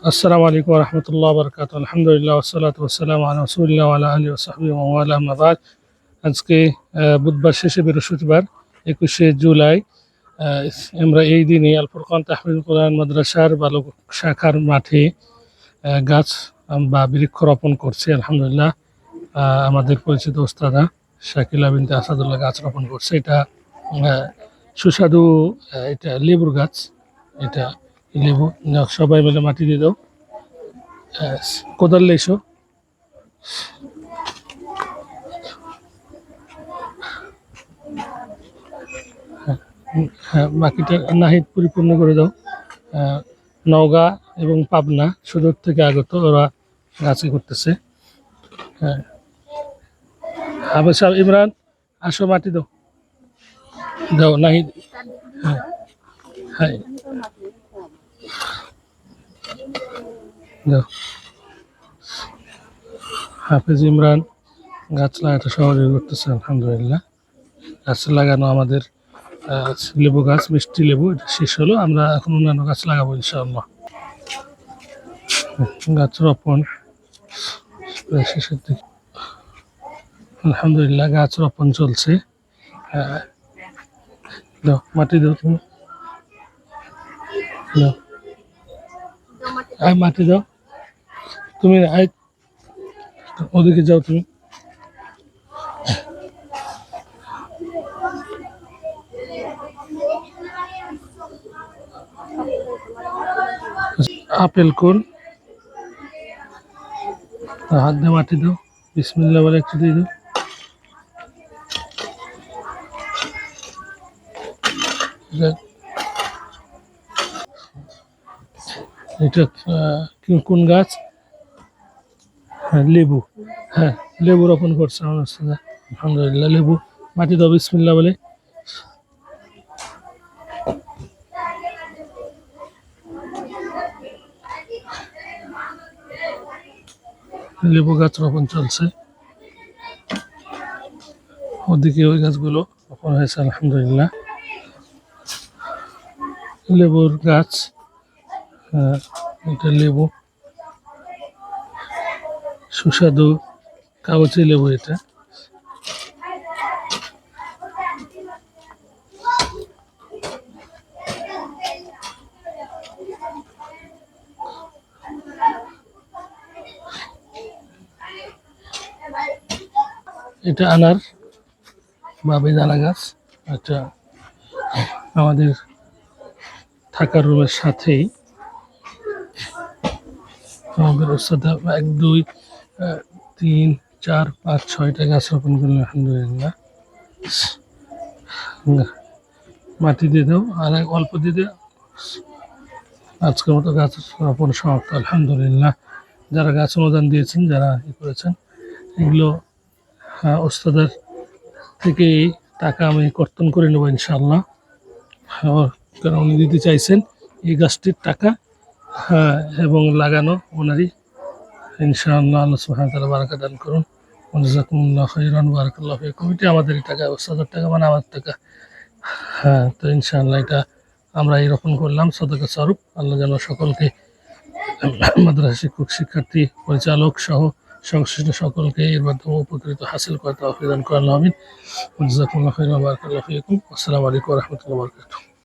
আসসালামু আলাইকুম ওয়া রাহমাতুল্লাহি ওয়া বারাকাতুহু। আলহামদুলিল্লাহ ওয়াসসালাতু ওয়াসসালামু আলা রাসূলিল্লাহ ওয়া আলা আলিহি ওয়া সাহবিহি ওয়া ওয়ালা, আম্মা বাদ। আজকে বুধবার শেষে বৃহস্পতিবার 21শে জুলাই। আমরা এই দিনে আল ফুরকান তাহফিজুল কোরআন মাদ্রাসার বালক শাখার মাঠে গাছ বা বৃক্ষ রোপণ করছে। আলহামদুলিল্লাহ, আমাদের পরিচিত ওস্তাদা শাকিলা বিনতে আসাদুল্লাহ গাছ রোপণ করছে। এটা সুস্বাদু, এটা লেবুর গাছ। এটা লেবু। সবাই মিলে মাটি দিয়ে দাও। কোদাল এসো। হ্যাঁ, বাকিটা নাহিদ পরিপূর্ণ করে দাও। নওগাঁ এবং পাবনা সুদূর থেকে আগত ওরা গাছে করতেছে। হ্যাঁ, আবার ইমরান আসো, মাটি দাও। দাও নাহিদ। হ্যাঁ হ্যাঁ, দাও। হাফেজ ইমরান গাছ লাগাতে সহযোগী করতেছে। আলহামদুলিল্লাহ, গাছ লাগানো আমাদের লেবু গাছ, মিষ্টি লেবু, এটা শেষ হলো। আমরা এখন অন্যান্য গাছ লাগাবো ইনশাআল্লাহ। গাছ রোপণ শেষের দিকে। আলহামদুলিল্লাহ, গাছ রোপণ চলছে। দাও মাটি দাও, তুমি দাও। মাটি দাও তুমি, ওদিকে যাও তুমি। আপেল কোন, হাত দিয়ে মাটি দাও, বিসমিল্লাহ বলে একটু দিয়ে দাও। এটা কোন গাছ? হ্যাঁ, লেবু। হ্যাঁ, লেবু রোপণ করছে আমার ওস্তাদ। আলহামদুলিল্লাহ, লেবু। মাটি দাও বিসমিল্লাহ বলে। লেবু গাছ রোপণ চলছে। ওদিকে ওই গাছগুলো রোপণ হয়েছে। আলহামদুলিল্লাহ, লেবুর গাছ। এটা লেবু, সুস্বাদু কাগজি লেবু এটা। এটা আনার বা বেদানা গাছ। এটা আমাদের থাকার রুমের সাথেই আমাদের ওস্তাদ 1 2 3 4 5 6টা গাছ রোপণ করলেন। আলহামদুলিল্লাহ, মাটি দিয়ে দাও আর অল্প দিয়ে দাও। আজকের মতো গাছ রোপণ সমাপ্ত। আলহামদুলিল্লাহ, যারা গাছ অনুদান দিয়েছেন, যারা করেছেন, এগুলো ওস্তাদের থেকে টাকা আমি কর্তন করে নেবো ইনশাআল্লাহ। কারণ উনি দিতে চাইছেন এই গাছটির টাকা। হ্যাঁ, এবং লাগানো ওনারই। ইনশাআল্লাহ, আল্লাহ সুবহানাহু ওয়া তাআলা বারাকা দান করুন। জাযাকুমুল্লাহু খাইরান, বারাকাল্লাহু ফিকুম। এটা আমাদেরই টাকা, ওস্তাদের টাকা, মানে আমার টাকা। হ্যাঁ, তো ইনশাআল্লাহ এটা আমরা এই রোপণ করলাম সদকা স্বরূপ। আল্লাহ যেন সকলকে, মাদ্রাসা শিক্ষক, শিক্ষার্থী, পরিচালক সহ সংশ্লিষ্ট সকলকে এর মাধ্যমে উপকৃত হাসিল করতে তৌফিক দান করেন। আমিন। জাযাকুমুল্লাহু খাইরান, বারাকাল্লাহু ফিকুম। আসসালামু আলাইকুম ওয়া রাহমাতুল্লাহি ওয়া বারাকাতুহু।